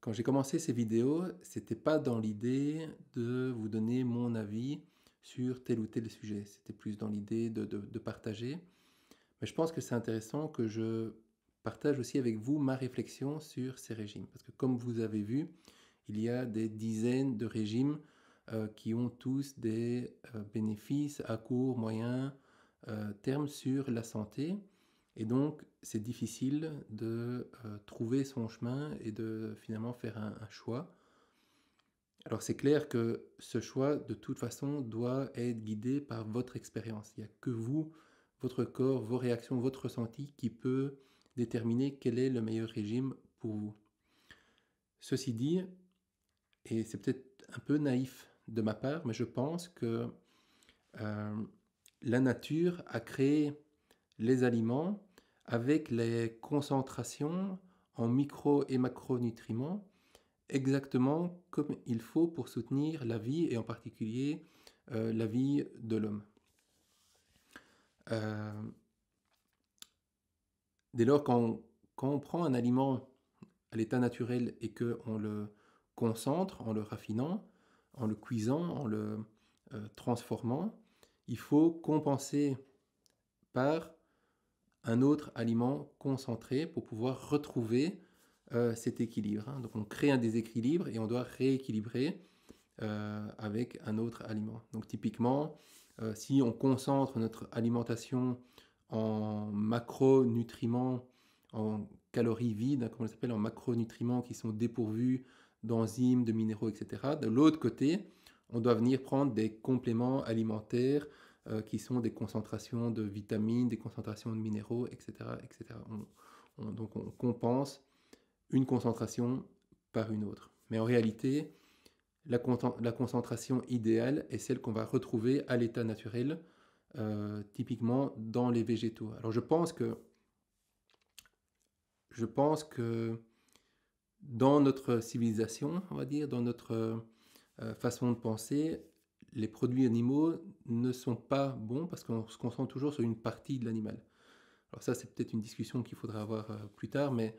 quand j'ai commencé ces vidéos, c'était pas dans l'idée de vous donner mon avis sur tel ou tel sujet. C'était plus dans l'idée de partager. Mais je pense que c'est intéressant que je partage aussi avec vous ma réflexion sur ces régimes. Parce que comme vous avez vu, il y a des dizaines de régimes qui ont tous des bénéfices à court, moyen terme sur la santé. Et donc, c'est difficile de trouver son chemin et de finalement faire un choix. Alors, c'est clair que ce choix, de toute façon, doit être guidé par votre expérience. Il n'y a que vous, votre corps, vos réactions, votre ressenti qui peut déterminer quel est le meilleur régime pour vous. Ceci dit, et c'est peut-être un peu naïf de ma part, mais je pense que euh, la nature a créé les aliments avec les concentrations en micro et macronutriments exactement comme il faut pour soutenir la vie et en particulier la vie de l'homme. Euh, Dès lors, quand on prend un aliment à l'état naturel et qu'on le concentre en le raffinant, en le cuisant, en le transformant, il faut compenser par un autre aliment concentré pour pouvoir retrouver cet équilibre. Hein. Donc on crée un déséquilibre et on doit rééquilibrer avec un autre aliment. Donc typiquement, si on concentre notre alimentation en macronutriments, en calories vides, hein, comme on les appelle, en macronutriments qui sont dépourvus d'enzymes, de minéraux, etc. De l'autre côté, on doit venir prendre des compléments alimentaires qui sont des concentrations de vitamines, des concentrations de minéraux, etc. etc. Donc on compense une concentration par une autre. Mais en réalité, la concentration idéale est celle qu'on va retrouver à l'état naturel, typiquement dans les végétaux. Alors je pense que dans notre civilisation, on va dire, dans notre façon de penser, les produits animaux ne sont pas bons parce qu'on se concentre toujours sur une partie de l'animal. Alors ça, c'est peut-être une discussion qu'il faudra avoir plus tard, mais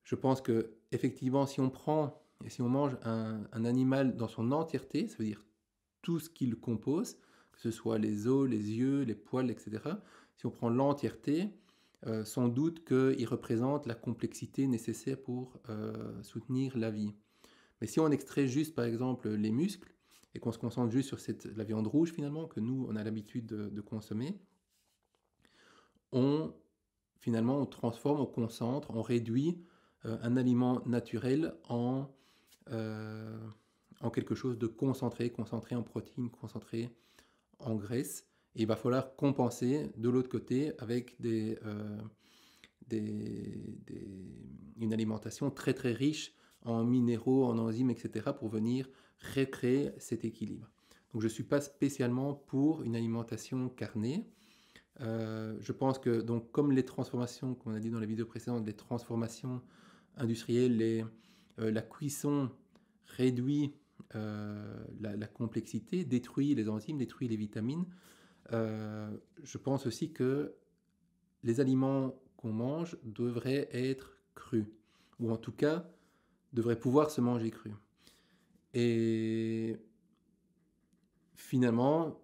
je pense que effectivement, si on prend et si on mange un animal dans son entièreté, ça veut dire tout ce qui le compose, que ce soit les os, les yeux, les poils, etc. Si on prend l'entièreté, sans doute qu'il représente la complexité nécessaire pour soutenir la vie. Mais si on extrait juste, par exemple, les muscles, et qu'on se concentre juste sur la viande rouge, finalement, que nous, on a l'habitude de consommer, on, finalement, on transforme, on concentre, on réduit un aliment naturel euh, en quelque chose de concentré, concentré en protéines, concentré en graisse. Et il va falloir compenser de l'autre côté avec une alimentation très très riche en minéraux, en enzymes, etc. pour venir recréer cet équilibre. Donc je ne suis pas spécialement pour une alimentation carnée. Je pense que, donc, comme les transformations, comme on a dit dans la vidéo précédente, les transformations industrielles, la cuisson réduit la complexité, détruit les enzymes, détruit les vitamines. Je pense aussi que les aliments qu'on mange devraient être crus, ou en tout cas devraient pouvoir se manger crus. Et finalement,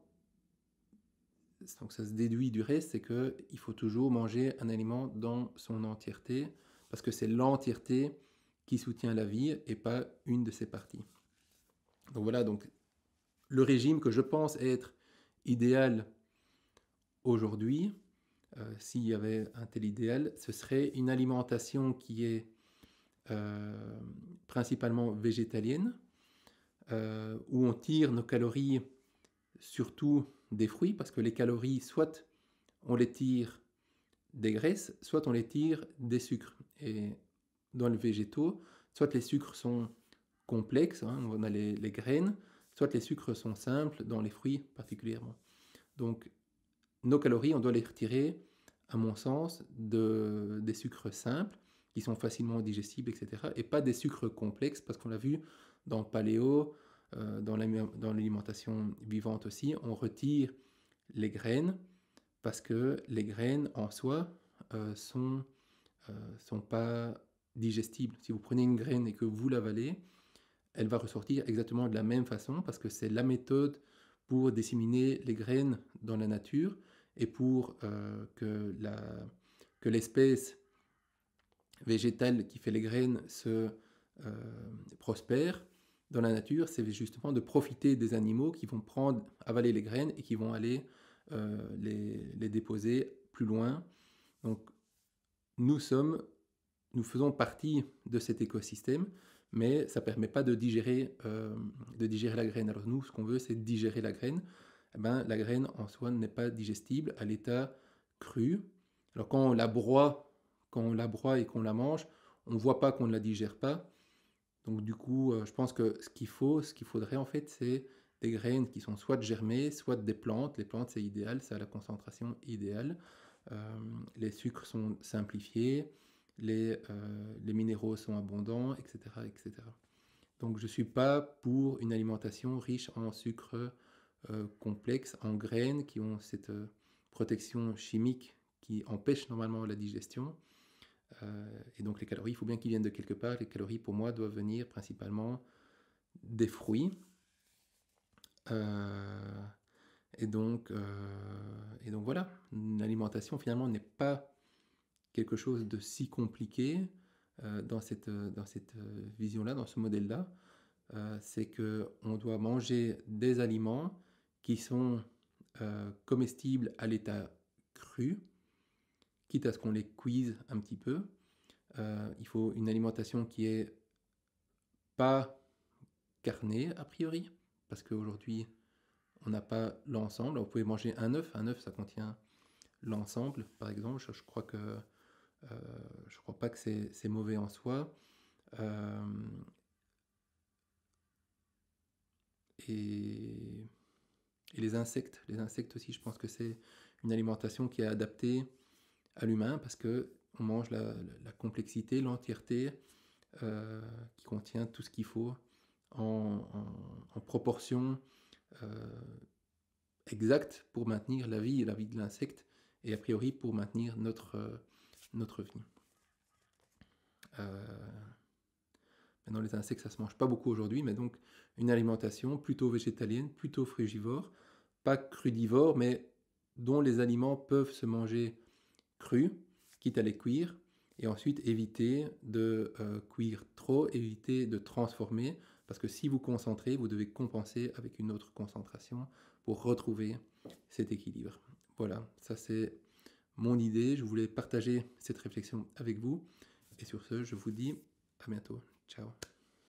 donc ça se déduit du reste, c'est qu'il faut toujours manger un aliment dans son entièreté, parce que c'est l'entièreté qui soutient la vie et pas une de ses parties. Donc voilà, donc le régime que je pense être idéal aujourd'hui, s'il y avait un tel idéal, ce serait une alimentation qui est principalement végétalienne, où on tire nos calories surtout des fruits, parce que les calories, soit on les tire des graisses, soit on les tire des sucres. Et dans les végétaux, soit les sucres sont complexes, hein, on a les graines, soit les sucres sont simples, dans les fruits particulièrement. Donc nos calories, on doit les retirer, à mon sens, des sucres simples, qui sont facilement digestibles, etc. Et pas des sucres complexes, parce qu'on l'a vu dans paléo, dans l'alimentation vivante aussi, on retire les graines, parce que les graines en soi sont pas digestible. Si vous prenez une graine et que vous l'avalez, elle va ressortir exactement de la même façon parce que c'est la méthode pour disséminer les graines dans la nature et pour que l'espèce végétale qui fait les graines se prospère dans la nature, c'est justement de profiter des animaux qui vont avaler les graines et qui vont aller les déposer plus loin. Donc nous faisons partie de cet écosystème, mais ça ne permet pas de digérer la graine. Alors nous, ce qu'on veut, c'est digérer la graine. Eh ben, la graine en soi n'est pas digestible à l'état cru. Alors quand on la broie et qu'on la mange, on ne voit pas qu'on ne la digère pas. Donc du coup, je pense que ce qu'il faudrait en fait, c'est des graines qui sont soit germées, soit des plantes. Les plantes, c'est idéal, ça a la concentration idéale. Les sucres sont simplifiés, les minéraux sont abondants, etc., etc. Donc je ne suis pas pour une alimentation riche en sucres complexes, en graines qui ont cette protection chimique qui empêche normalement la digestion. Et donc les calories, il faut bien qu'ils viennent de quelque part. Les calories, pour moi, doivent venir principalement des fruits. Et donc voilà, l'alimentation finalement n'est pas quelque chose de si compliqué dans cette vision-là, dans ce modèle-là. C'est qu'on doit manger des aliments qui sont comestibles à l'état cru, quitte à ce qu'on les cuise un petit peu. Il faut une alimentation qui est pas carnée a priori, parce qu'aujourd'hui on n'a pas l'ensemble. Vous pouvez manger un œuf ça contient l'ensemble par exemple. Je crois pas que c'est mauvais en soi. Et les insectes aussi, je pense que c'est une alimentation qui est adaptée à l'humain parce que on mange la complexité, l'entièreté qui contient tout ce qu'il faut en proportion exacte pour maintenir la vie de l'insecte et a priori pour maintenir notre vie. Maintenant, les insectes, ça se mange pas beaucoup aujourd'hui, mais donc une alimentation plutôt végétalienne, plutôt frugivore, pas crudivore, mais dont les aliments peuvent se manger crus, quitte à les cuire, et ensuite éviter de cuire trop, éviter de transformer, parce que si vous concentrez, vous devez compenser avec une autre concentration pour retrouver cet équilibre. Voilà, ça c'est mon idée, je voulais partager cette réflexion avec vous, et sur ce, je vous dis à bientôt. Ciao.